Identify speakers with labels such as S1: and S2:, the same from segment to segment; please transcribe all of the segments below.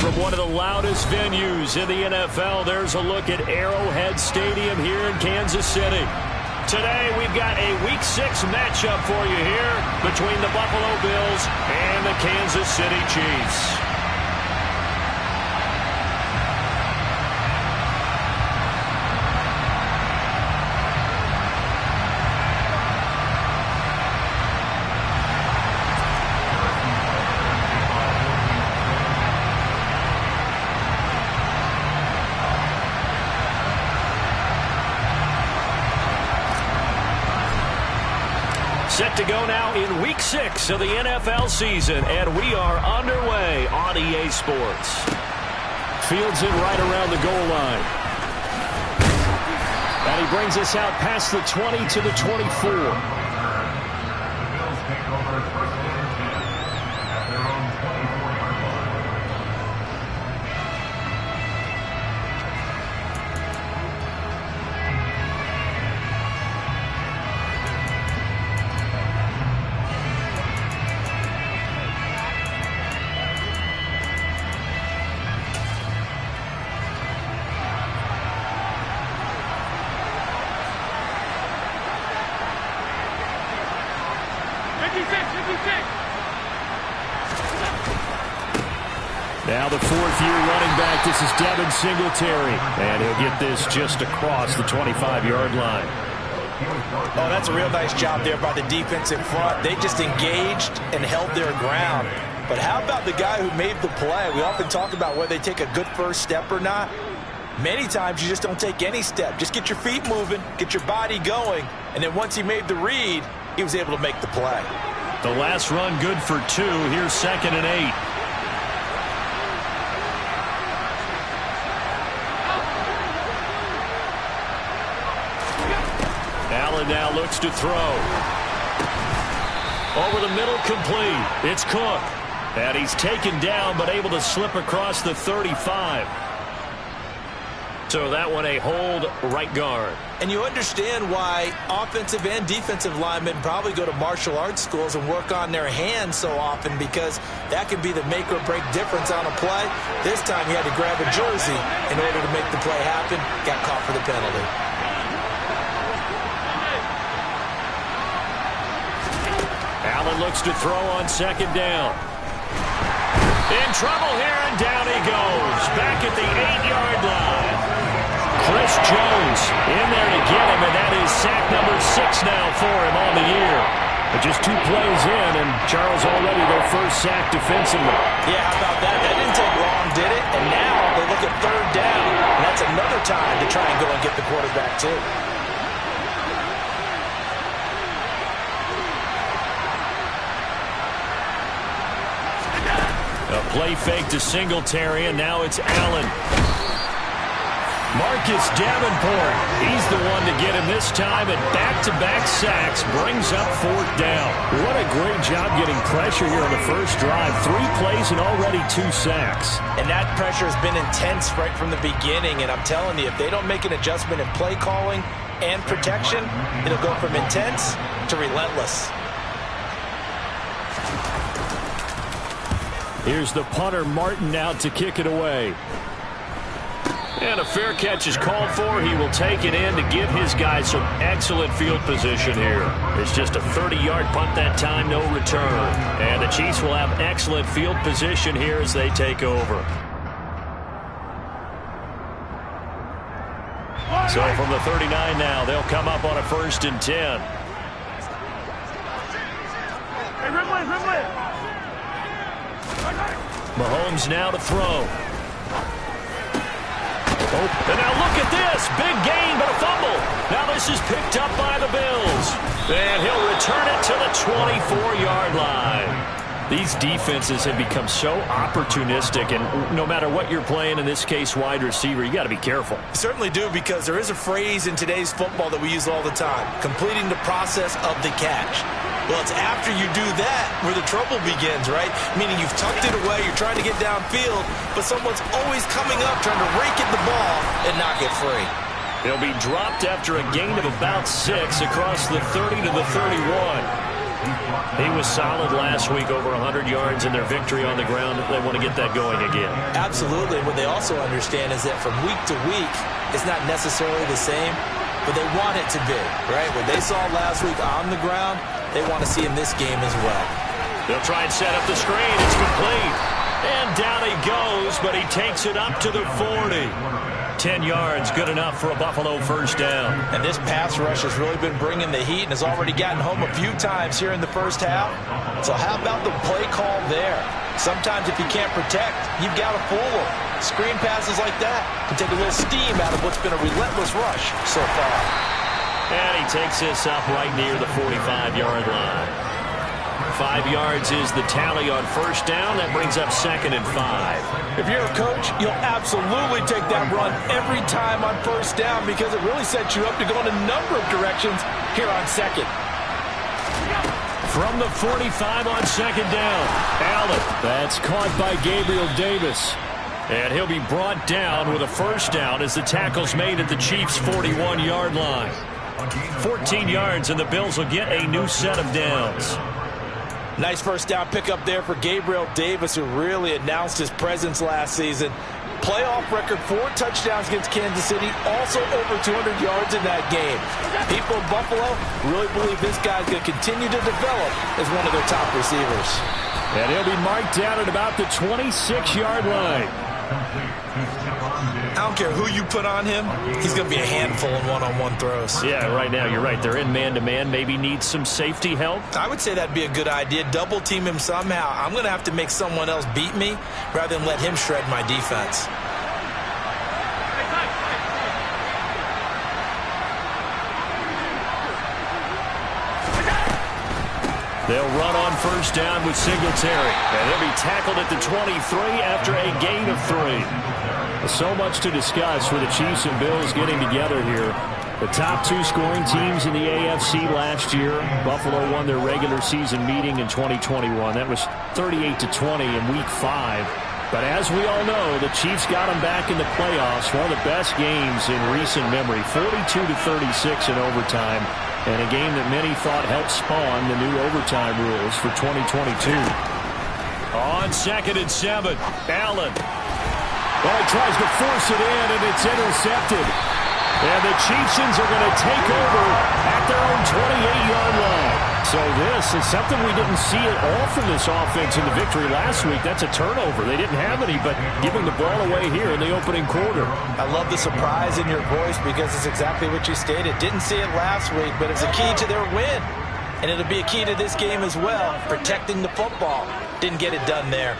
S1: From one of the loudest venues in the NFL, there's a look at Arrowhead Stadium here in Kansas City. Today, we've got a Week 6 matchup for you here between the Buffalo Bills and the Kansas City Chiefs. Set to go now in Week 6 of the NFL season, and we are underway on EA Sports. Fields it right around the goal line. And he brings us out past the 20 to the 24. Now the fourth-year running back, this is Devin Singletary, and he'll get this just across the 25-yard line.
S2: Oh, that's a real nice job there by the defense in front. They just engaged and held their ground. But how about the guy who made the play? We often talk about whether they take a good first step or not. Many times you just don't take any step. Just get your feet moving, get your body going, and then once he made the read, he was able to make the play.
S1: The last run good for 2. Here's 2nd and 8. Allen now looks to throw. Over the middle, complete. It's Cook. And he's taken down, but able to slip across the 35. So that one a hold right guard.
S2: And you understand why offensive and defensive linemen probably go to martial arts schools and work on their hands so often, because that can be the make or break difference on a play. This time he had to grab a jersey in order to make the play happen. Got caught for the penalty.
S1: Allen looks to throw on 2nd down. In trouble here, and down he goes. Back at the 8-yard line. Chris Jones in there to get him, and that is sack number 6 now for him on the year. But just 2 plays in, and Charles already their first sack defensively.
S2: Yeah, how about that? That didn't take long, did it? And now they look at 3rd down, and that's another time to try and go and get the quarterback too.
S1: A play fake to Singletary, and now it's Allen. Marcus Davenport, he's the one to get him this time, and back-to-back sacks brings up 4th down. What a great job getting pressure here on the first drive. 3 plays and already 2 sacks.
S2: And that pressure has been intense right from the beginning, and I'm telling you, if they don't make an adjustment in play calling and protection, it'll go from intense to relentless.
S1: Here's the punter, Martin, out to kick it away. And a fair catch is called for. He will take it in to give his guys some excellent field position here. It's just a 30-yard punt that time, no return. And the Chiefs will have excellent field position here as they take over. So from the 39 now, they'll come up on a 1st and 10. Mahomes now to throw. Oh, and now look at this. Big gain, but a fumble. Now this is picked up by the Bills. And he'll return it to the 24-yard line. These defenses have become so opportunistic, and no matter what you're playing, in this case wide receiver, you got to be careful.
S2: You certainly do, because there is a phrase in today's football that we use all the time: completing the process of the catch. Well, it's after you do that where the trouble begins, right? Meaning you've tucked it away, you're trying to get downfield, but someone's always coming up trying to rake at the ball and not get free.
S1: He'll be dropped after a gain of about 6 across the 30 to the 31. He was solid last week, over 100 yards in their victory on the ground. They want to get that going again.
S2: Absolutely. What they also understand is that from week to week, it's not necessarily the same, but they want it to be, right? What they saw last week on the ground, they want to see in this game as well.
S1: They'll try and set up the screen. It's complete. And down he goes, but he takes it up to the 40. 10 yards, good enough for a Buffalo first down.
S2: And this pass rush has really been bringing the heat and has already gotten home a few times here in the first half. So how about the play call there? Sometimes if you can't protect, you've got to fool them. Screen passes like that can take a little steam out of what's been a relentless rush so far.
S1: And he takes this up right near the 45-yard line. 5 yards is the tally on first down. That brings up 2nd and 5.
S2: If you're a coach, you'll absolutely take that run every time on first down because it really sets you up to go in a number of directions here on second.
S1: From the 45 on second down, Allen. That's caught by Gabriel Davis. And he'll be brought down with a first down as the tackle's made at the Chiefs' 41-yard line. 14 yards, and the Bills will get a new set of downs.
S2: Nice first down pickup there for Gabriel Davis, who really announced his presence last season. Playoff record, 4 touchdowns against Kansas City, also over 200 yards in that game. People in Buffalo really believe this guy's going to continue to develop as one of their top receivers.
S1: And he'll be marked down at about the 26-yard line.
S2: I don't care who you put on him, he's going to be a handful in one-on-one throws.
S1: Yeah, right now, you're right. They're in man-to-man. Maybe needs some safety help.
S2: I would say that'd be a good idea. Double team him somehow. I'm going to have to make someone else beat me rather than let him shred my defense.
S1: They'll run on first down with Singletary. And he'll be tackled at the 23 after a gain of 3. So much to discuss with the Chiefs and Bills getting together here. The top 2 scoring teams in the AFC last year. Buffalo won their regular season meeting in 2021. That was 38-20 in Week 5. But as we all know, the Chiefs got them back in the playoffs. One of the best games in recent memory. 42-36 in overtime. And a game that many thought helped spawn the new overtime rules for 2022. On 2nd and 7, Allen. Well, he tries to force it in, and it's intercepted. And the Chiefs are going to take over at their own 28-yard line. So this is something we didn't see at all from this offense in the victory last week. That's a turnover. They didn't have any, but giving the ball away here in the opening quarter.
S2: I love the surprise in your voice because it's exactly what you stated. Didn't see it last week, but it's a key to their win. And it'll be a key to this game as well, protecting the football. Didn't get it done there.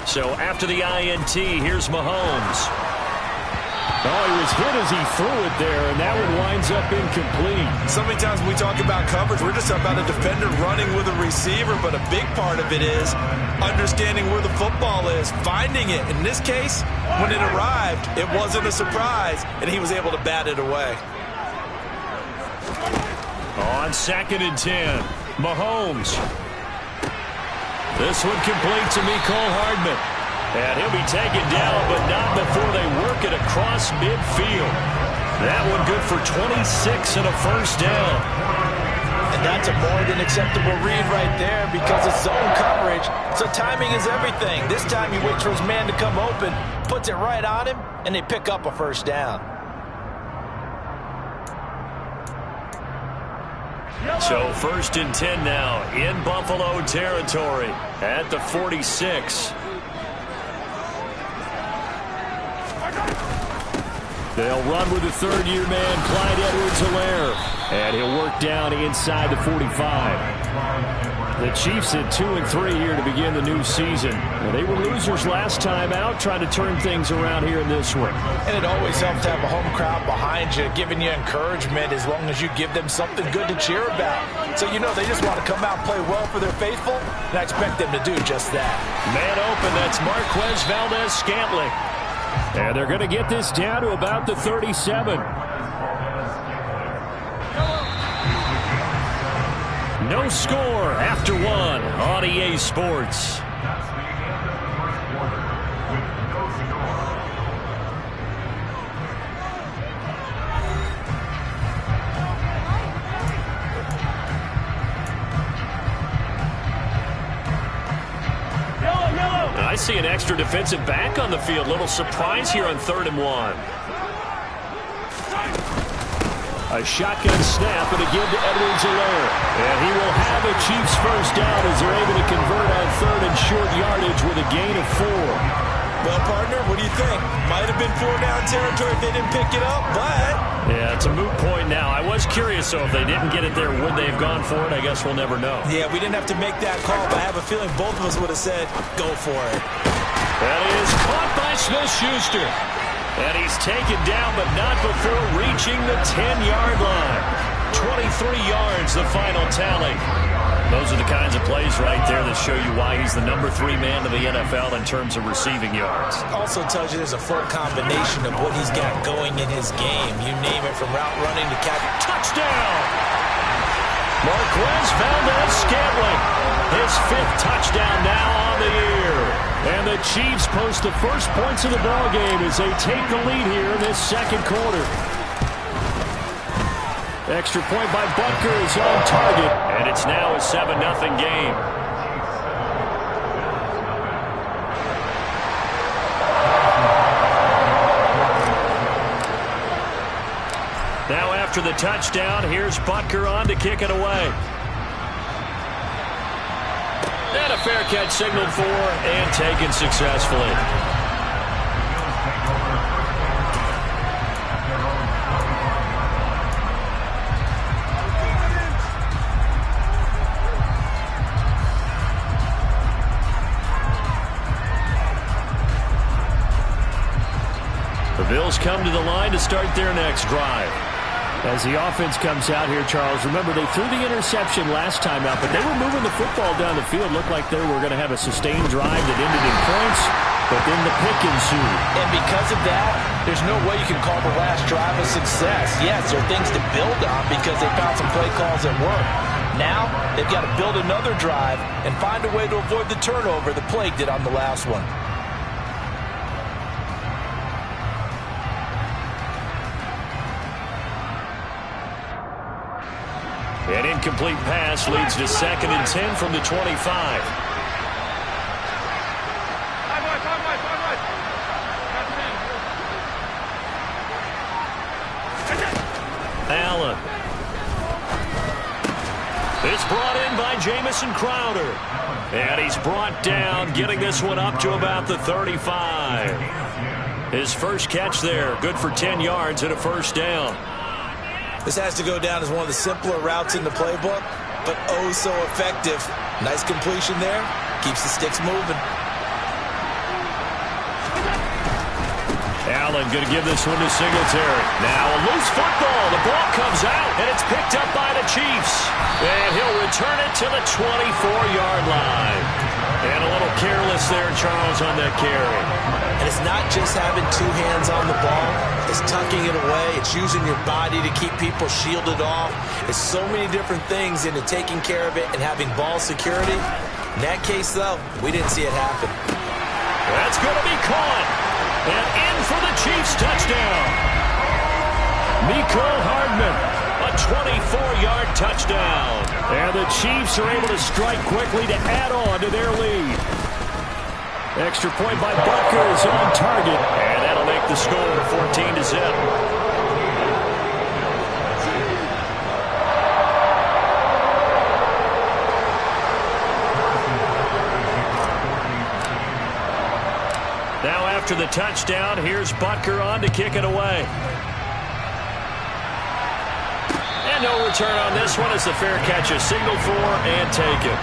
S1: So after the INT, here's Mahomes. Oh, he was hit as he threw it there, and that one winds up incomplete.
S2: So many times when we talk about coverage, we're just about a defender running with a receiver, but a big part of it is understanding where the football is, finding it. In this case, when it arrived, it wasn't a surprise, and he was able to bat it away.
S1: On 2nd and 10, Mahomes. This one complete to Mecole Hardman. And he'll be taken down, but not before they work it across midfield. That one good for 26 and a first down. And that's a more than acceptable read right there because it's zone coverage. So timing is everything. This time he waits for his man to come open, puts it right on him, and they pick up a first down. So 1st and 10 now in Buffalo territory at the 46. They'll run with the third-year man, Clyde Edwards-Helaire. And he'll work down inside the 45. The Chiefs at 2-3 here to begin the new season. They were losers last time out, trying to turn things around here in this one.
S2: And it always helps to have a home crowd behind you, giving you encouragement as long as you give them something good to cheer about. So you know they just want to come out and play well for their faithful, and I expect them to do just that.
S1: Man open, that's Marquez Valdes-Scantling. And they're going to get this down to about the 37. No score after 1 on EA Sports. I see an extra defensive back on the field. Little surprise here on 3rd and 1. A shotgun snap and a give to Edwards-Helaire. And he will have a Chiefs first down as they're able to convert on 3rd and short yardage with a gain of 4.
S2: Well, partner, what do you think? Might have been 4-down territory if they didn't pick it up, but...
S1: Yeah, it's a moot point now. I was curious, so if they didn't get it there, would they have gone for it? I guess we'll never know.
S2: Yeah, we didn't have to make that call, but I have a feeling both of us would have said, go for it.
S1: That is caught by Smith-Schuster. And he's taken down, but not before reaching the 10-yard line. 23 yards, the final tally. Those are the kinds of plays right there that show you why he's the number 3 man in the NFL in terms of receiving yards.
S2: Also tells you there's a full combination of what he's got going in his game. You name it, from route running to catch.
S1: Touchdown! Marquez Valdes-Scantling. His 5th touchdown now on the year. And the Chiefs post the first points of the ballgame as they take the lead here in this 2nd quarter. Extra point by Butker is on target, and it's now a 7-0 game. Now after the touchdown, here's Butker on to kick it away. And a fair catch signaled for and taken successfully. The Bills come to the line to start their next drive. As the offense comes out here, Charles, remember they threw the interception last time out, but they were moving the football down the field. Looked like they were going to have a sustained drive that ended in points, but then the pick ensued.
S2: And because of that, there's no way you can call the last drive a success. Yes, there are things to build on because they found some play calls that work. Now, they've got to build another drive and find a way to avoid the turnover the Plague did on the last one.
S1: An incomplete pass leads to 2nd and 10 from the 25. Allen. It's brought in by Jamison Crowder. And he's brought down, getting this one up to about the 35. His first catch there, good for 10 yards and a first down.
S2: This has to go down as one of the simpler routes in the playbook, but oh so effective. Nice completion there. Keeps the sticks moving.
S1: Allen going to give this one to Singletary. Now a loose football. The ball comes out, and it's picked up by the Chiefs. And he'll return it to the 24-yard line. And a little careless there, Charles, on that carry.
S2: And it's not just having 2 hands on the ball. It's tucking it away. It's using your body to keep people shielded off. It's so many different things into taking care of it and having ball security. In that case, though, we didn't see it happen.
S1: That's going to be caught. And in for the Chiefs touchdown. Mecole Hardman, a 24-yard touchdown. And the Chiefs are able to strike quickly to add on to their lead. Extra point by Butker is on target. And that'll make the score 14-0. Now after the touchdown, here's Butker on to kick it away. And no return on this one as the fair catch is signaled for and taken.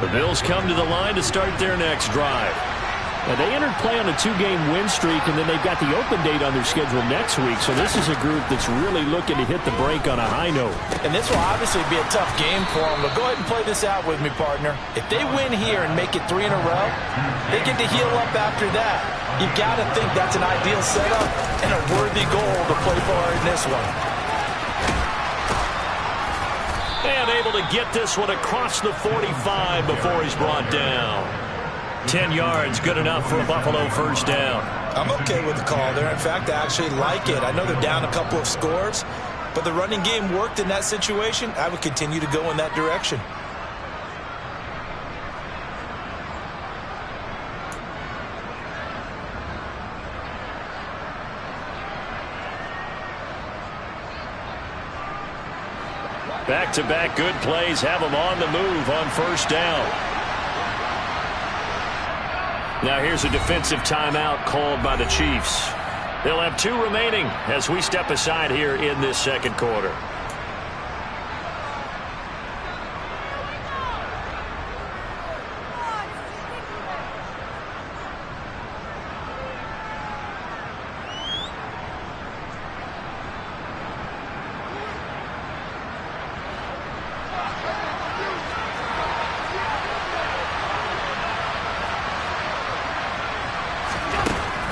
S1: The Bills come to the line to start their next drive. Now, they entered play on a 2-game win streak, and then they've got the open date on their schedule next week. So this is a group that's really looking to hit the break on a high note.
S2: And this will obviously be a tough game for them, but go ahead and play this out with me, partner. If they win here and make it 3 in a row, they get to heal up after that. You've got to think that's an ideal setup and a worthy goal to play for in this one.
S1: And able to get this one across the 45 before he's brought down. 10 yards, good enough for a Buffalo first down.
S2: I'm okay with the call there. In fact, I actually like it. I know they're down a couple of scores, but the running game worked in that situation. I would continue to go in that direction.
S1: Back-to-back good plays have them on the move on first down. Now here's a defensive timeout called by the Chiefs. They'll have 2 remaining as we step aside here in this second quarter.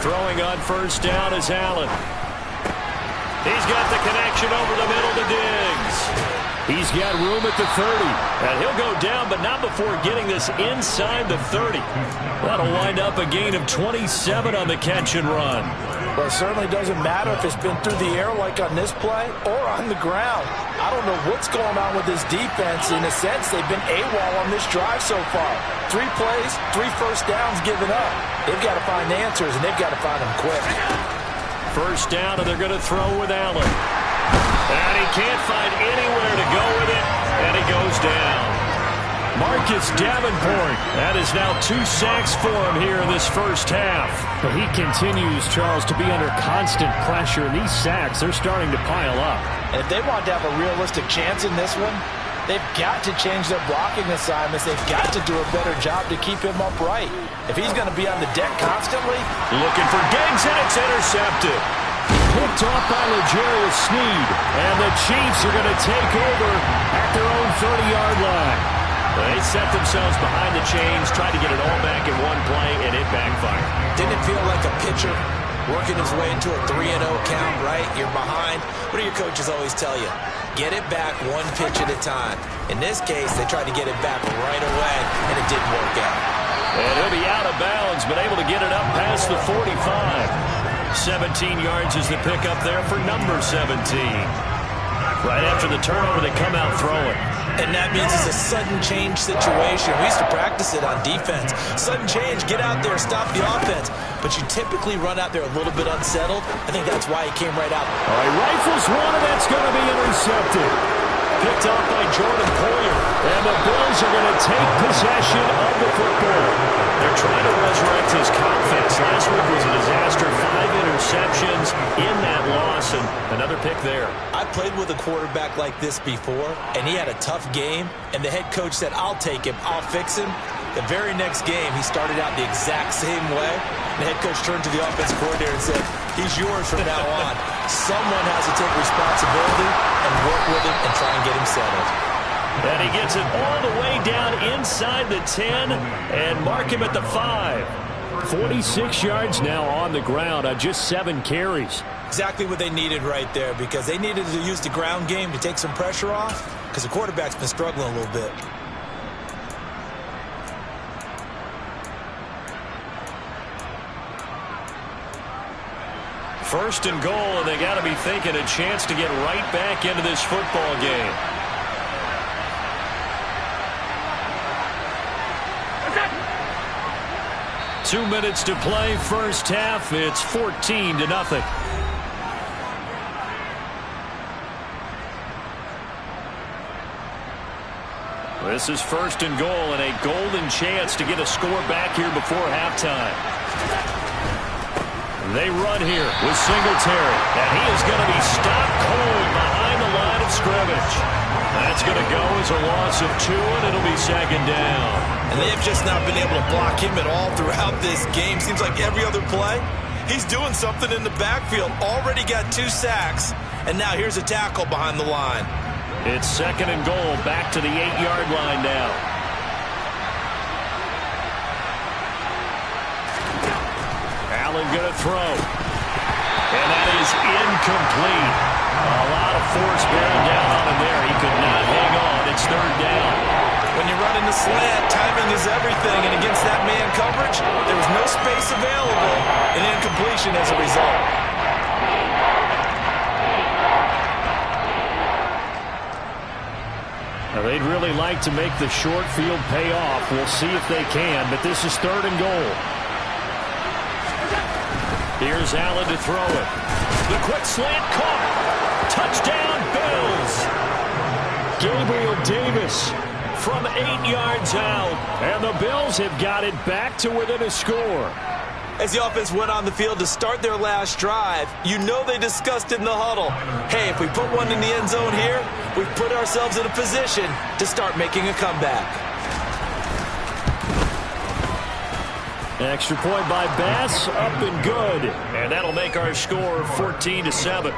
S1: Throwing on first down is Allen. He's got the connection over the middle to Diggs. He's got room at the 30. And he'll go down, but not before getting this inside the 30. That'll wind up a gain of 27 on the catch and run.
S2: Well, it certainly doesn't matter if it's been through the air like on this play or on the ground. I don't know what's going on with this defense. In a sense, they've been AWOL on this drive so far. 3 plays, 3 first downs given up. They've got to find answers, and they've got to find them quick.
S1: First down, and they're going to throw with Allen. And he can't find anywhere to go with it, and he goes down. Marcus Davenport. That is now 2 sacks for him here in this first half.
S3: But he continues, Charles, to be under constant pressure. These sacks, they're starting to pile up.
S2: And if they want to have a realistic chance in this one, they've got to change their blocking assignments. They've got to do a better job to keep him upright. If he's going to be on the deck constantly.
S1: Looking for Diggs, and it's intercepted.
S3: Picked off by L'Jarius Sneed.
S1: And the Chiefs are going to take over at their own 30-yard line. They set themselves behind the chains, tried to get it all back in one play, and it backfired.
S2: Didn't it feel like a pitcher working his way into a 3-0 count, right? You're behind. What do your coaches always tell you? Get it back 1 pitch at a time. In this case, they tried to get it back right away, and it didn't work out.
S1: And he'll be out of bounds, but able to get it up past the 45. 17 yards is the pickup there for number 17. Right after the turnover, they come out throwing.
S2: And that means it's a sudden change situation. We used to practice it on defense. Sudden change, get out there, stop the offense. But you typically run out there a little bit unsettled. I think that's why he came right out.
S1: All right, rifles one, and that's going to be intercepted. Picked off by Jordan Poyer. And the Bills are going to take possession of the football. They're trying to resurrect his confidence. Last week was a disaster. 5 interceptions in that loss, and another pick there.
S2: I played with a quarterback like this before, and he had a tough game, and the head coach said, I'll take him, I'll fix him. The very next game, he started out the exact same way. The head coach turned to the offensive coordinator and said, he's yours from now on. Someone has to take responsibility and work with him and try and get him settled.
S1: And he gets it all the way down inside the 10 and mark him at the 5. 46 yards now on the ground on just 7 carries.
S2: Exactly what they needed right there, because they needed to use the ground game to take some pressure off, because the quarterback's been struggling a little bit.
S1: First and goal, and they got to be thinking a chance to get right back into this football game. Two minutes to play, first half. It's 14-0. This is first and goal, and a golden chance to get a score back here before halftime. They run here with Singletary, and he is going to be stopped cold behind the line of scrimmage. That's going to go as a loss of 2, and it'll be second down.
S2: And they've just not been able to block him at all throughout this game. Seems like every other play, he's doing something in the backfield. Already got 2 sacks, and now here's a tackle behind the line.
S1: It's second and goal, back to the 8-yard line now. Allen going to throw. And that is incomplete. A lot of force bearing down on him there. He could not hang on. It's third down.
S2: When you're running the slant, timing is everything, and against that man coverage, there was no space available, and incompletion as a result.
S3: Now, they'd really like to make the short field pay off. We'll see if they can, but this is 3rd and goal. Here's Allen to throw it. The quick slant caught. Touchdown, Bills. Gabriel Davis from 8 yards out. And the Bills have got it back to within a score.
S2: As the offense went on the field to start their last drive, you know they discussed in the huddle, hey, if we put one in the end zone here, we've put ourselves in a position to start making a comeback.
S3: Extra point by Bass, up and good.
S1: And that'll make our score 14-7.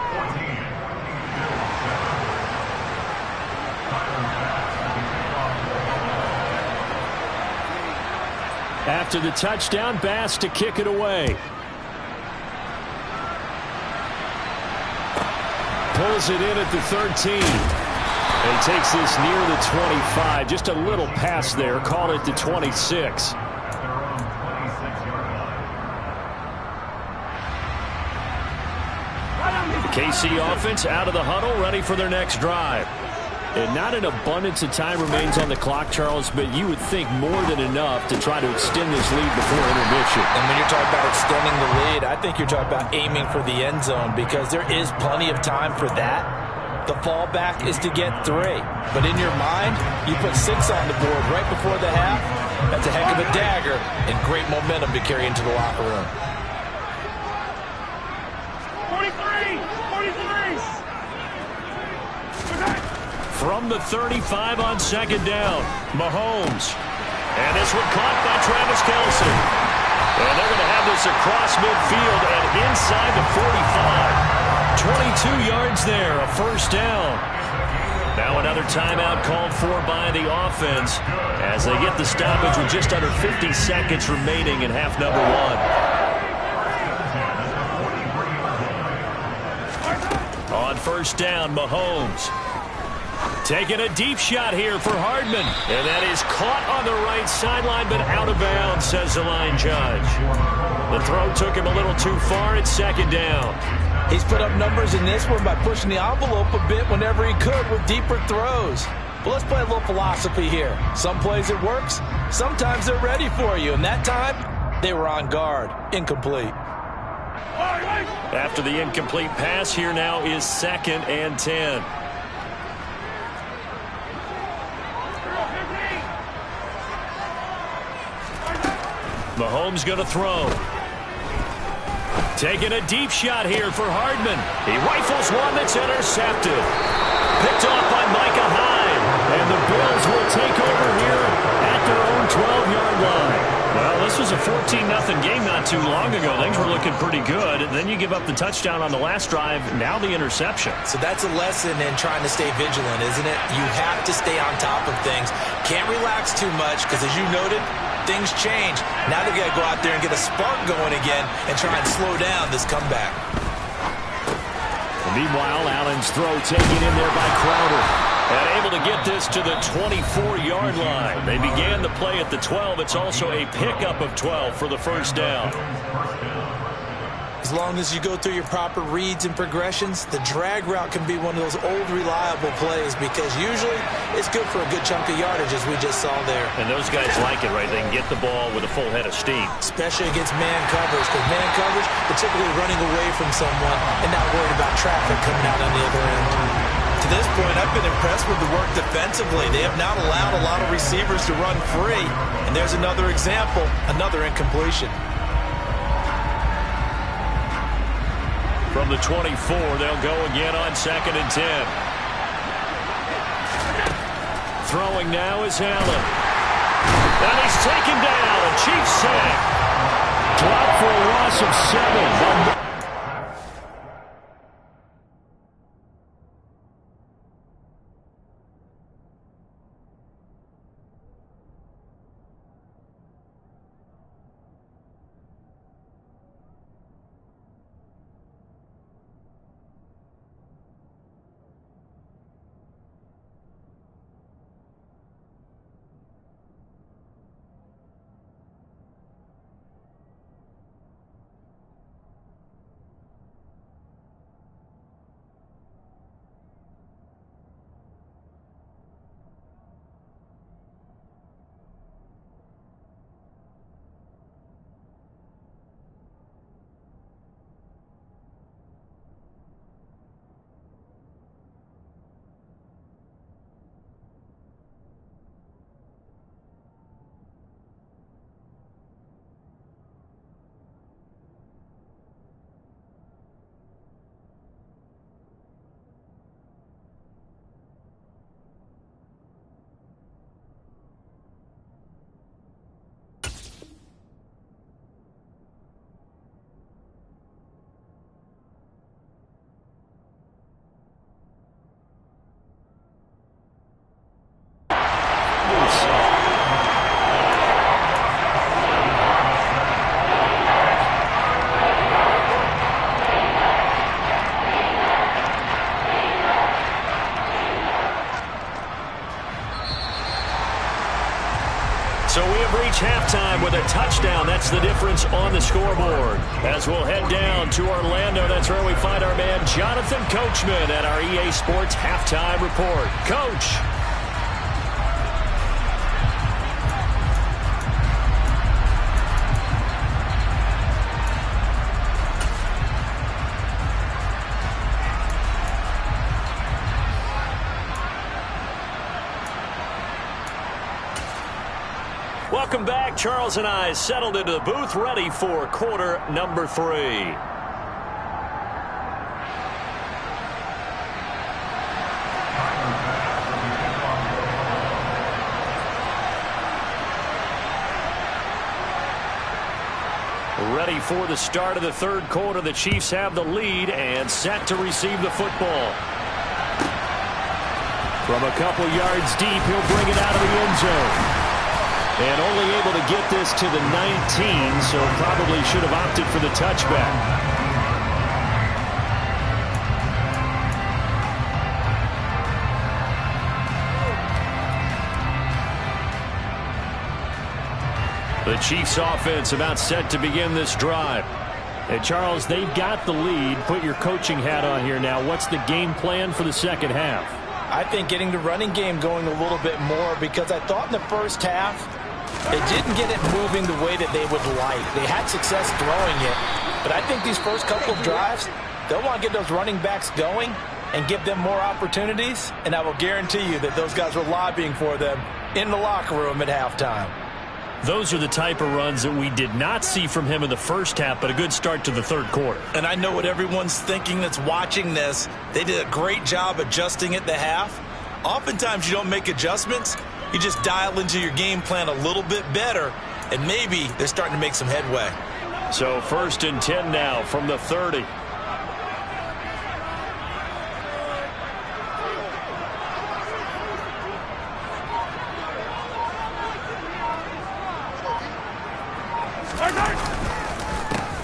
S3: After the touchdown, Bass to kick it away. Pulls it in at the 13. And he takes this near the 25. Just a little pass there. Call it the 26. The KC offense out of the huddle, ready for their next drive. And not an abundance of time remains on the clock, Charles, but you would think more than enough to try to extend this lead before intermission.
S2: And when you're talking about extending the lead, I think you're talking about aiming for the end zone because there is plenty of time for that. The fallback is to get 3. But in your mind, you put 6 on the board right before the half. That's a heck of a dagger and great momentum to carry into the locker room.
S4: 43!
S1: From the 35 on 2nd down, Mahomes. And this one caught by Travis Kelce. And they're going to have this across midfield and inside the 45. 22 yards there, a 1st down. Now another timeout called for by the offense as they get the stoppage with just under 50 seconds remaining in half number 1. On 1st down, Mahomes. Taking a deep shot here for Hardman. And that is caught on the right sideline, but out of bounds, says the line judge. The throw took him a little too far at 2nd down.
S2: He's put up numbers in this one by pushing the envelope a bit whenever he could with deeper throws. But let's play a little philosophy here. Some plays it works. Sometimes they're ready for you. And that time, they were on guard. Incomplete.
S1: After the incomplete pass, here now is 2nd and 10. Mahomes going to throw. Taking a deep shot here for Hardman. He rifles one that's intercepted. Picked off by Micah Hyde. And the Bills will take over here at their own 12-yard line. Well, this was a 14-0 game not too long ago. Things were looking pretty good. And then you give up the touchdown on the last drive. Now the interception.
S2: So that's a lesson in trying to stay vigilant, isn't it? You have to stay on top of things. Can't relax too much because, as you noted, things change. Now they've got to go out there and get a spark going again and try and slow down this comeback.
S3: Meanwhile, Allen's throw taken in there by Crowder. And able to get this to the 24-yard line. They began the play at the 12. It's also a pickup of 12 for the 1st down.
S2: As long as you go through your proper reads and progressions, the drag route can be one of those old reliable plays because usually it's good for a good chunk of yardage, as we just saw there.
S1: And those guys like it, right? They can get the ball with a full head of steam.
S2: Especially against man coverage, because man coverage, particularly running away from someone and not worried about traffic coming out on the other end. To this point, I've been impressed with the work defensively. They have not allowed a lot of receivers to run free. And there's another example, another incompletion.
S1: From the 24, they'll go again on 2nd and 10. Throwing now is Allen. And he's taken down. A Chiefs sack.
S3: Drop for a loss of 7.
S1: So we have reached halftime with a touchdown. That's the difference on the scoreboard. As we'll head down to Orlando, that's where we find our man Jonathan Coachman at our EA Sports Halftime Report. Coach. Welcome back. Charles and I settled into the booth, ready for quarter number 3. Ready for the start of the third quarter. The Chiefs have the lead and set to receive the football. From a couple yards deep, he'll bring it out of the end zone. And only able to get this to the 19, so probably should have opted for the touchback. The Chiefs offense about set to begin this drive. And Charles, they've got the lead. Put your coaching hat on here now. What's the game plan for the second half?
S2: I think getting the running game going a little bit more, because I thought in the first half they didn't get it moving the way that they would like. They had success throwing it, but I think these first couple of drives, they'll want to get those running backs going and give them more opportunities, and I will guarantee you that those guys were lobbying for them in the locker room at halftime.
S1: Those are the type of runs that we did not see from him in the first half, but a good start to the third quarter.
S2: And I know what everyone's thinking that's watching this. They did a great job adjusting at the half. Oftentimes you don't make adjustments. You just dial into your game plan a little bit better, and maybe they're starting to make some headway.
S1: So 1st and 10 now from the 30.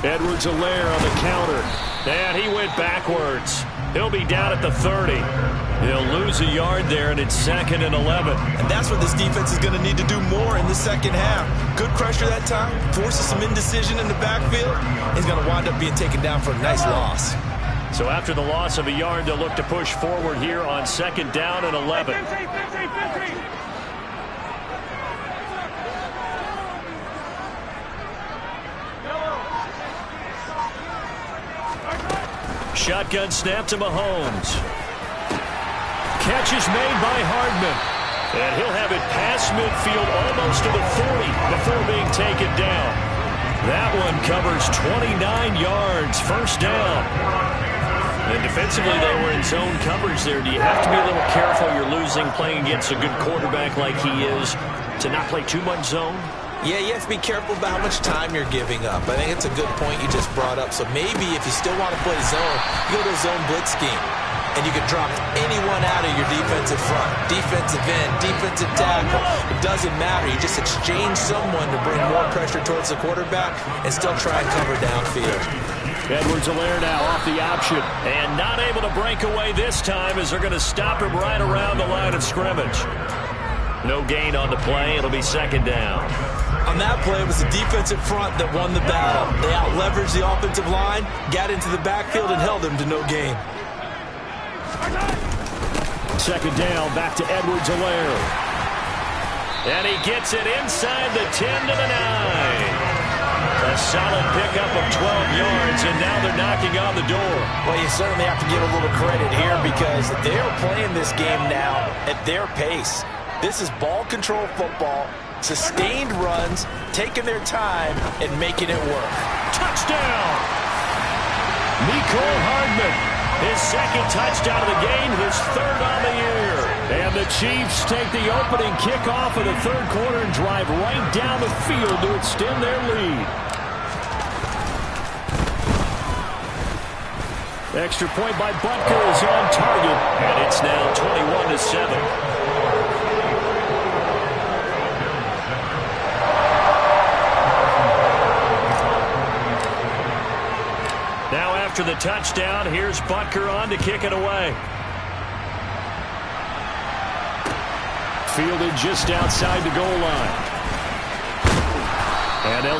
S1: Edwards-Helaire on the counter. And he went backwards. He'll be down at the 30. He'll lose a yard there, and it's 2nd and 11.
S2: And that's what this defense is going to need to do more in the second half. Good pressure that time, forces some indecision in the backfield. He's going to wind up being taken down for a nice loss.
S1: So after the loss of a yard, they'll look to push forward here on 2nd down and 11. Shotgun snap to Mahomes. Catch is made by Hardman. And he'll have it past midfield almost to the 40 before being taken down. That one covers 29 yards. 1st down. And defensively, they were in zone coverage there. Do you have to be a little careful? You're losing, playing against a good quarterback like he is, to not play too much zone?
S2: Yeah, you have to be careful about how much time you're giving up. I think it's a good point you just brought up. So maybe if you still want to play zone, you go to a zone blitz scheme. And you can drop anyone out of your defensive front. Defensive end, defensive tackle. It doesn't matter. You just exchange someone to bring more pressure towards the quarterback and still try and cover downfield.
S1: Edwards-Helaire now off the option. And not able to break away this time as they're going to stop him right around the line of scrimmage. No gain on the play. It'll be 2nd down.
S2: On that play, it was the defensive front that won the battle. They out-leveraged the offensive line, got into the backfield, and held them to no gain.
S1: 2nd down, back to Edwards-Helaire. And he gets it inside the 10 to the 9. A solid pickup of 12 yards, and now they're knocking on the door.
S2: Well, you certainly have to give a little credit here because they're playing this game now at their pace. This is ball control football, sustained runs, taking their time, and making it work.
S1: Touchdown! Mecole Hardman. His 2nd touchdown of the game, his 3rd on the year. And the Chiefs take the opening kickoff of the third quarter and drive right down the field to extend their lead. Extra point by Butker is on target, and it's now 21-7. After the touchdown, here's Butker on to kick it away. Fielded just outside the goal line.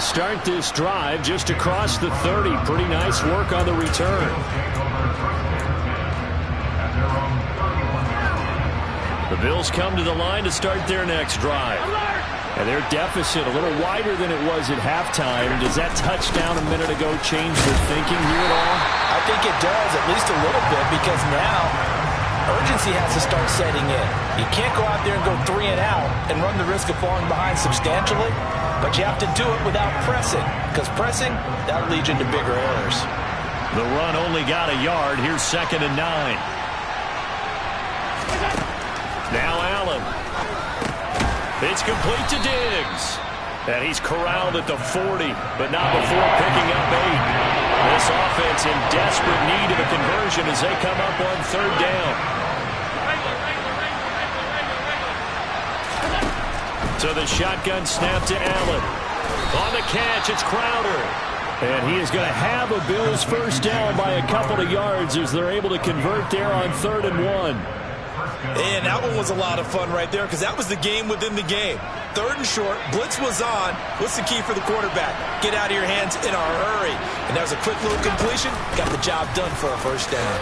S3: start this drive just across the 30. Pretty nice work on the return. The Bills come to the line to start their next drive. And their deficit a little wider than it was at halftime. Does that touchdown a minute ago change their thinking here at all?
S2: I think it does, at least a little bit, because now urgency has to start setting in. You can't go out there and go 3 and out and run the risk of falling behind substantially, but you have to do it without pressing, because pressing, that'll lead you into bigger errors.
S1: The run only got a yard. Here's 2nd and 9. Now Allen. It's complete to Diggs. And he's corralled at the 40, but not before picking up 8. This offense in desperate need of a conversion as they come up on 3rd down. So the shotgun snap to Allen. On the catch, it's Crowder. And he is going to have a Bills first down by a couple of yards as they're able to convert there on 3rd and 1.
S2: And that one was a lot of fun right there because that was the game within the game. 3rd and short, blitz was on. What's the key for the quarterback? Get out of your hands in a hurry. And that was a quick little completion. Got the job done for a first down.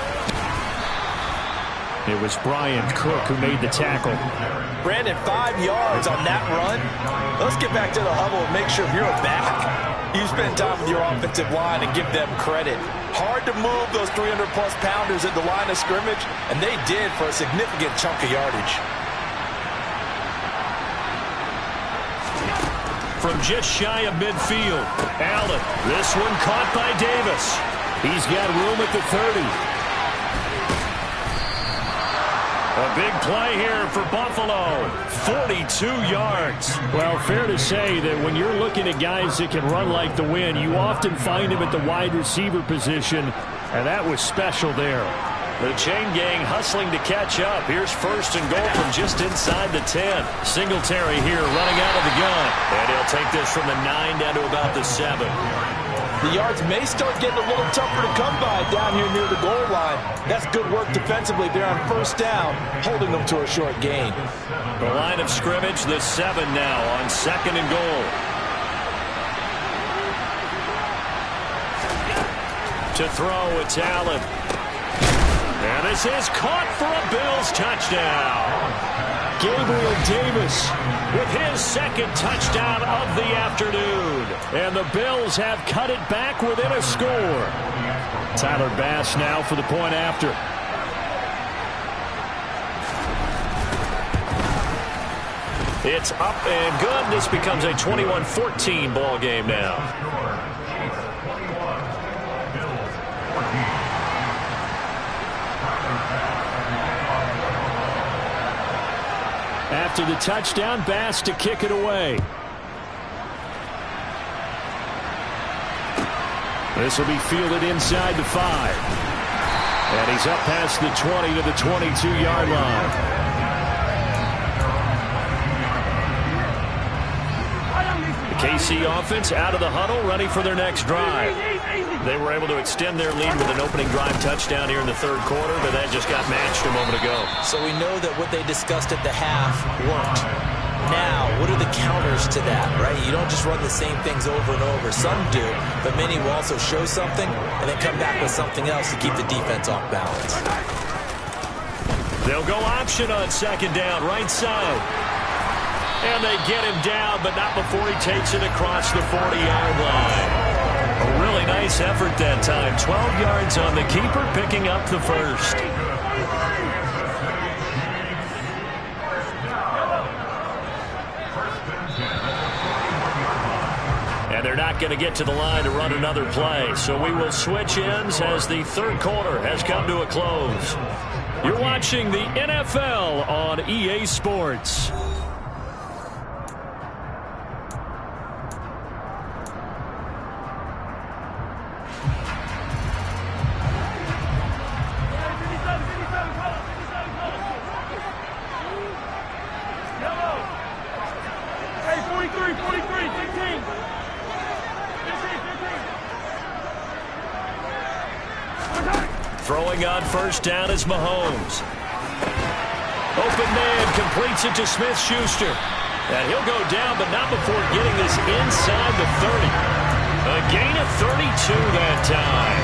S3: It was Brian Cook who made the tackle.
S2: Brandon, 5 yards on that run. Let's get back to the huddle and make sure if you're a back, you spend time with your offensive line and give them credit. Hard to move those 300-plus pounders at the line of scrimmage, and they did for a significant chunk of yardage.
S1: From just shy of midfield, Allen. This one caught by Davis. He's got room at the 30. A big play here for Buffalo. 42 yards.
S3: Well, fair to say that when you're looking at guys that can run like the wind, you often find them at the wide receiver position, and that was special there.
S1: The chain gang hustling to catch up. Here's 1st and goal from just inside the 10. Singletary here running out of the gun. And he'll take this from the 9 down to about the 7.
S2: The yards may start getting a little tougher to come by down here near the goal line. That's good work defensively there on 1st down, holding them to a short gain.
S1: The line of scrimmage, the 7 now on 2nd and goal. To throw, it's Allen. And this is caught for a Bills touchdown.
S3: Gabriel Davis
S1: with his 2nd touchdown of the afternoon.
S3: And the Bills have cut it back within a score. Tyler Bass now for the point after.
S1: It's up and good. This becomes a 21-14 ball game now.
S3: After the touchdown, Bass to kick it away. This will be fielded inside the 5. And he's up past the 20 to the 22-yard line.
S1: The KC offense out of the huddle, ready for their next drive. They were able to extend their lead with an opening drive touchdown here in the 3rd quarter, but that just got matched a moment ago.
S2: So we know that what they discussed at the half worked. Now, what are the counters to that, right? You don't just run the same things over and over. Some do, but many will also show something and then come back with something else to keep the defense off balance.
S1: They'll go option on 2nd down, right side. And they get him down, but not before he takes it across the 40-yard line. A really nice effort that time. 12 yards on the keeper, picking up the 1st. And they're not going to get to the line to run another play. So we will switch ends as the 3rd quarter has come to a close. You're watching the NFL on EA Sports. Throwing on 1st down is Mahomes. Open man, completes it to Smith-Schuster. And he'll go down, but not before getting this inside the 30. A gain of 32 that time.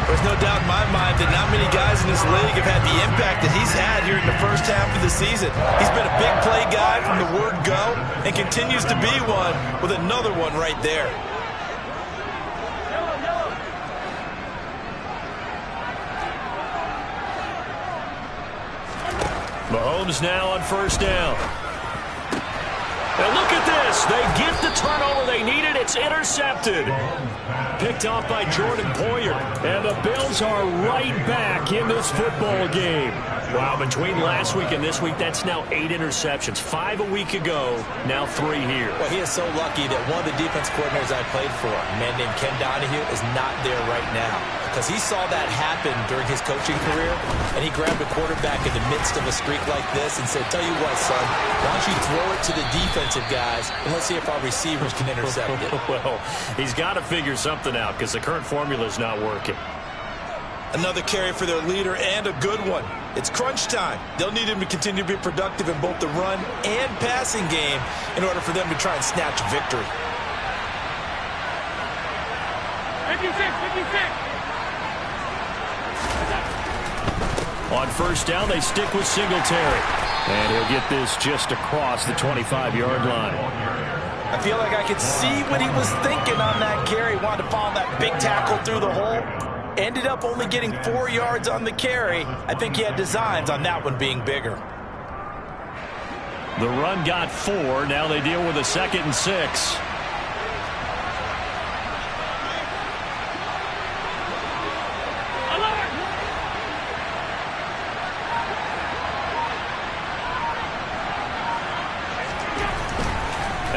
S2: There's no doubt in my mind that not many guys in this league have had the impact that he's had here in the first half of the season. He's been a big play guy from the word go and continues to be one with another one right there.
S1: Mahomes now on first down. And look at this. They get the turnover they needed. It's intercepted. Picked off by Jordan Poyer. And the Bills are right back in this football game. Wow, between last week and this week, that's now 8 interceptions. 5 a week ago, now 3 here.
S2: Well, he is so lucky that one of the defense coordinators I played for, a man named Ken Donahue, is not there right now. Because he saw that happen during his coaching career, and he grabbed a quarterback in the midst of a streak like this and said, tell you what, son, why don't you throw it to the defensive guys, and let's see if our receivers can intercept it.
S1: Well, he's got to figure something out because the current formula is not working.
S2: Another carry for their leader, and a good one. It's crunch time. They'll need him to continue to be productive in both the run and passing game in order for them to try and snatch victory.
S4: 56.
S1: On first down, they stick with Singletary. And he'll get this just across the 25-yard line.
S2: I feel like I could see what he was thinking on that carry. Wanted to follow that big tackle through the hole. Ended up only getting 4 yards on the carry. I think he had designs on that one being bigger.
S1: The run got 4. Now they deal with a 2nd and 6.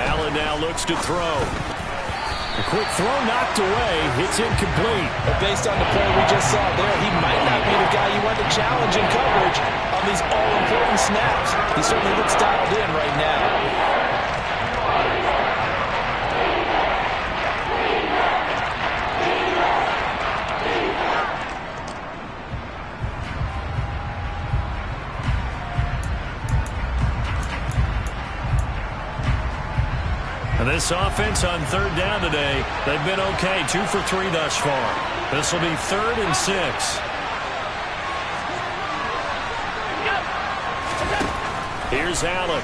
S1: Allen now looks to throw. A quick throw knocked away. It's incomplete.
S2: But based on the play we just saw there, he might not be the guy you want to challenge in coverage on these all-important snaps. He certainly looks dialed in right now.
S1: And this offense on third down today, they've been okay. 2 for 3 thus far. This will be 3rd and 6. Here's Allen.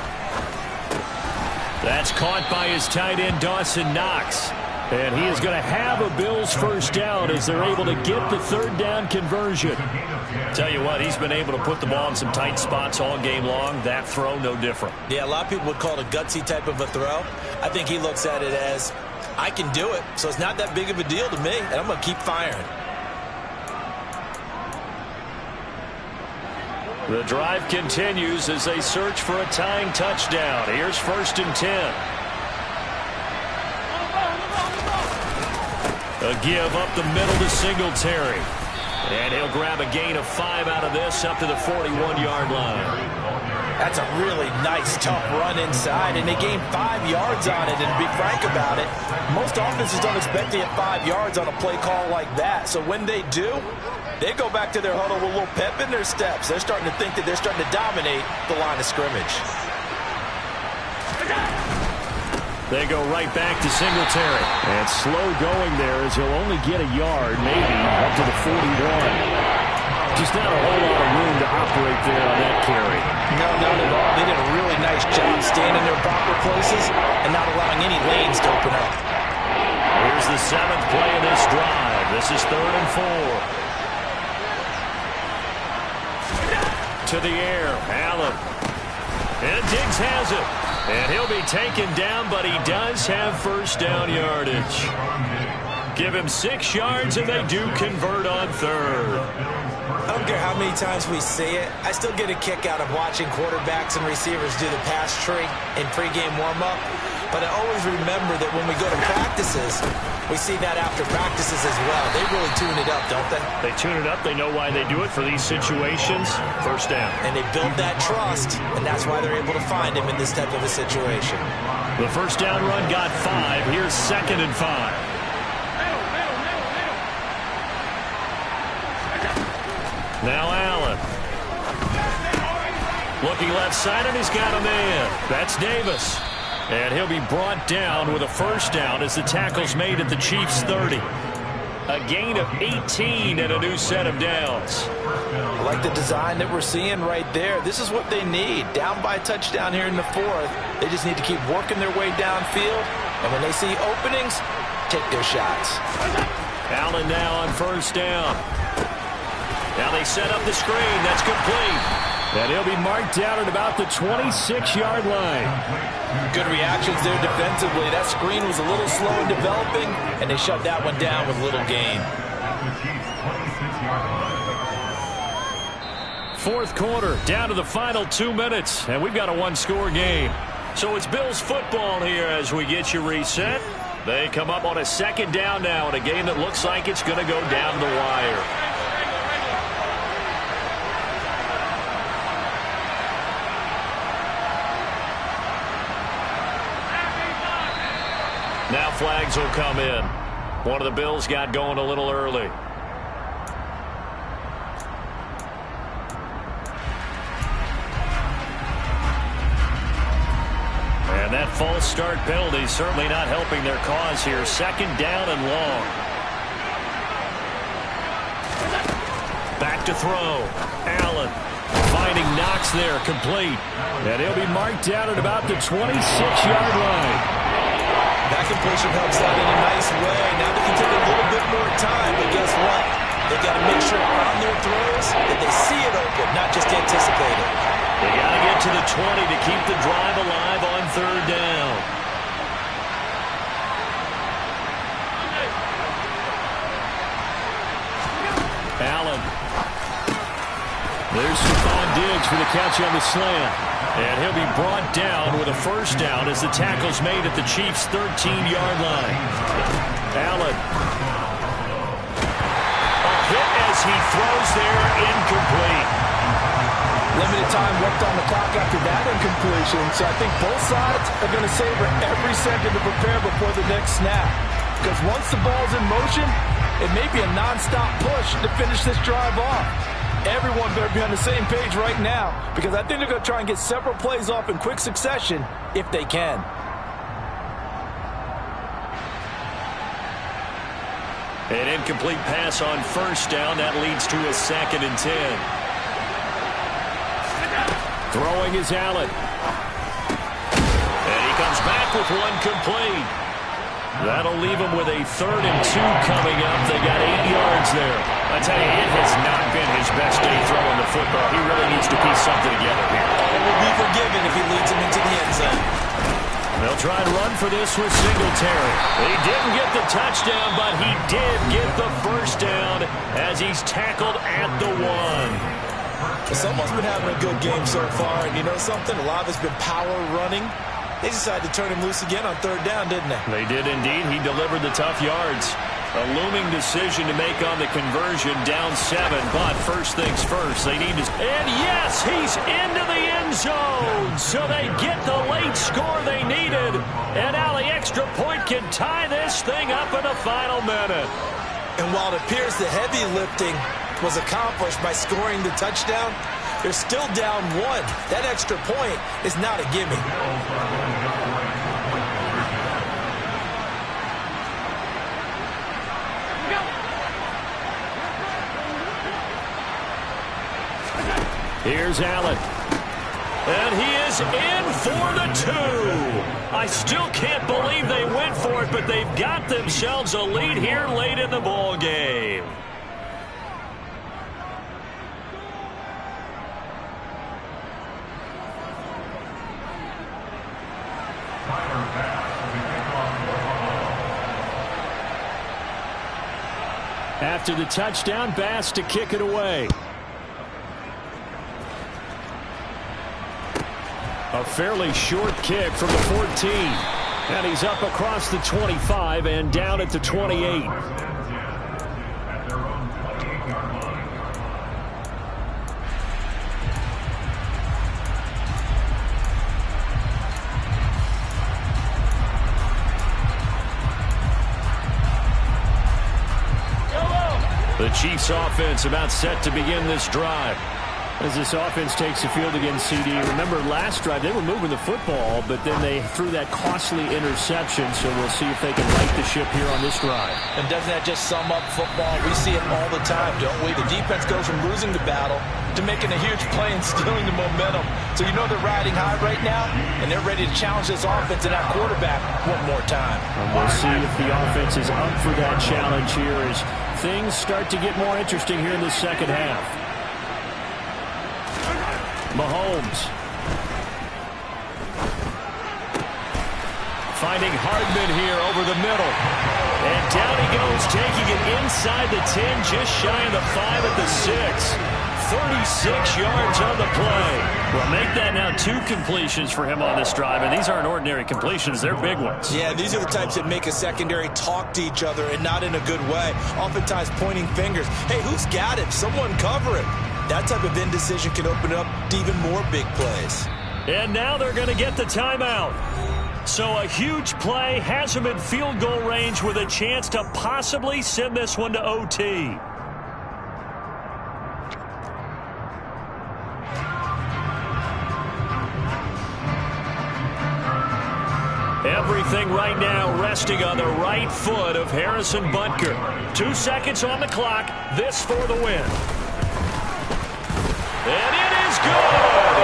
S1: That's caught by his tight end, Dawson Knox. And he is going to have a Bills first down as they're able to get the 3rd down conversion. Tell you what, he's been able to put the ball in some tight spots all game long. That throw, no different.
S2: Yeah, a lot of people would call it a gutsy type of a throw. I think he looks at it as, I can do it, so it's not that big of a deal to me, and I'm going to keep firing.
S1: The drive continues as they search for a tying touchdown. Here's 1st and 10. A give up the middle to Singletary. And he'll grab a gain of 5 out of this up to the 41-yard line.
S2: That's a really nice, tough run inside, and they gained 5 yards on it. And to be frank about it, most offenses don't expect to get 5 yards on a play call like that. So when they do, they go back to their huddle with a little pep in their steps. They're starting to think that they're starting to dominate the line of scrimmage.
S1: They go right back to Singletary. And slow going there as he'll only get a yard, maybe, up to the 41. Just not a whole lot of room to operate there on that carry.
S2: No, not at all. They did a really nice job staying in their proper places and not allowing any lanes to open up.
S1: Here's the 7th play of this drive. This is 3rd and 4. To the air, Allen. And Diggs has it. And he'll be taken down, but he does have first down yardage. Give him 6 yards, and they do convert on 3rd.
S2: I don't care how many times we see it. I still get a kick out of watching quarterbacks and receivers do the pass tree in pregame warm-up. But I always remember that when we go to practices, we see that after practices as well. They really tune it up, don't they?
S1: They tune it up. They know why they do it for these situations. First down.
S2: And they build that trust, and that's why they're able to find him in this type of a situation.
S1: The first down run got 5. Here's 2nd and 5. Now Allen. Looking left side, and he's got a man. That's Davis. And he'll be brought down with a first down as the tackle's made at the Chiefs' 30. A gain of 18 and a new set of downs.
S2: I like the design that we're seeing right there. This is what they need. Down by a touchdown here in the fourth. They just need to keep working their way downfield. And when they see openings, take their shots.
S1: Allen now on first down. Now they set up the screen. That's complete. And he'll be marked down at about the 26-yard line.
S2: Good reactions there defensively. That screen was a little slow in developing, and they shut that one down with little gain.
S1: Fourth quarter, down to the final 2 minutes, and we've got a one-score game. So it's Bills football here as we get you reset. They come up on a second down now in a game that looks like it's going to go down the wire. Now flags will come in. One of the Bills got going a little early. And that false start penalty certainly not helping their cause here. Second down and long. Back to throw. Allen finding Knox there, complete. And he'll be marked down at about the 26-yard line.
S2: That completion helps out in a nice way. Now they can take a little bit more time, but guess what? They've got to make sure on their throws that they see it open, not just anticipate it.
S1: They got to get to the 20 to keep the drive alive on third down. Allen. There's Stephon Diggs for the catch on the slant. And he'll be brought down with a first down as the tackle's made at the Chiefs' 13-yard line. Allen. A hit as he throws there, incomplete.
S2: Limited time left on the clock after that incompletion, so I think both sides are going to savor every second to prepare before the next snap. Because once the ball's in motion, it may be a nonstop push to finish this drive off. Everyone better be on the same page right now, because I think they're going to try and get several plays off in quick succession if they can.
S1: An incomplete pass on first down. That leads to a 2nd and 10. Throwing is Allen. And he comes back with one complete. That'll leave him with a 3rd and 2 coming up. They got 8 yards there. I tell you, it has not been his best day throwing the football. He really needs to piece something together here.
S2: It will be forgiven if he leads him into the end zone.
S1: They'll try and run for this with Singletary. He didn't get the touchdown, but he did get the first down as he's tackled at the 1.
S2: Well, someone's been having a good game so far, and you know something? A lot of it's been power running. They decided to turn him loose again on third down, didn't they?
S1: They did indeed. He delivered the tough yards. A looming decision to make on the conversion, down 7. But first things first, they need to... And yes, he's into the end zone. So they get the late score they needed. And now the extra point can tie this thing up in the final minute.
S2: And while it appears the heavy lifting was accomplished by scoring the touchdown, they're still down 1. That extra point is not a gimme.
S1: Here's Allen. And he is in for the 2. I still can't believe they went for it, but they've got themselves a lead here late in the ball game. After the touchdown, Bass to kick it away. A fairly short kick from the 14. And he's up across the 25 and down at the 28. The Chiefs offense about set to begin this drive.
S3: As this offense takes the field against CD, remember last drive they were moving the football, but then they threw that costly interception, so we'll see if they can right the ship here on this drive.
S2: And doesn't that just sum up football? We see it all the time, don't we? The defense goes from losing the battle to making a huge play and stealing the momentum. So you know they're riding high right now, and they're ready to challenge this offense and that quarterback one more time.
S3: And we'll see if the offense is up for that challenge here as things start to get more interesting here in the second half. Mahomes. Finding Hardman here over the middle. And down he goes, taking it inside the 10, just shy of the 5 at the 6. 36 yards on the play. Well, make that now 2 completions for him on this drive, and these aren't ordinary completions. They're big ones.
S2: Yeah, these are the types that make a secondary talk to each other and not in a good way. Oftentimes pointing fingers. Hey, who's got it? Someone cover it. That type of indecision can open up to even more big plays.
S3: And now they're going to get the timeout. So a huge play has them in field goal range with a chance to possibly send this one to OT. Everything right now resting on the right foot of Harrison Butker. 2 seconds on the clock. This for the win. And it is good!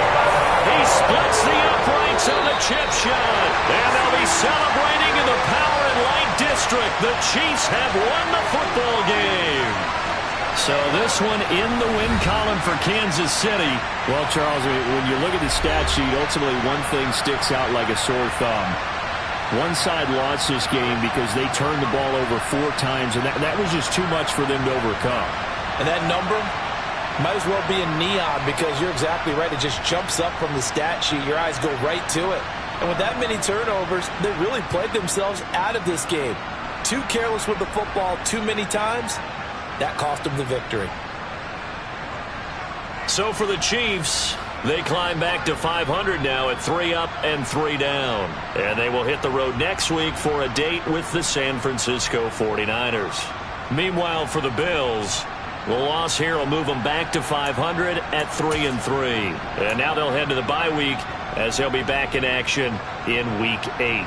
S3: He splits the uprights on the chip shot. And they'll be celebrating in the Power and Light District. The Chiefs have won the football game. So this one in the win column for Kansas City. Well, Charles, when you look at the stat sheet, ultimately one thing sticks out like a sore thumb. One side lost this game because they turned the ball over 4 times, and that was just too much for them to overcome.
S2: And that number might as well be in neon because you're exactly right. It just jumps up from the stat sheet. Your eyes go right to it. And with that many turnovers, they really played themselves out of this game. Too careless with the football too many times. That cost them the victory. So for the Chiefs, they climb back to 500 now at 3 up and 3 down. And they will hit the road next week for a date with the San Francisco 49ers. Meanwhile, for the Bills, the loss here will move them back to 500 at 3 and 3. And now they'll head to the bye week as they'll be back in action in Week 8.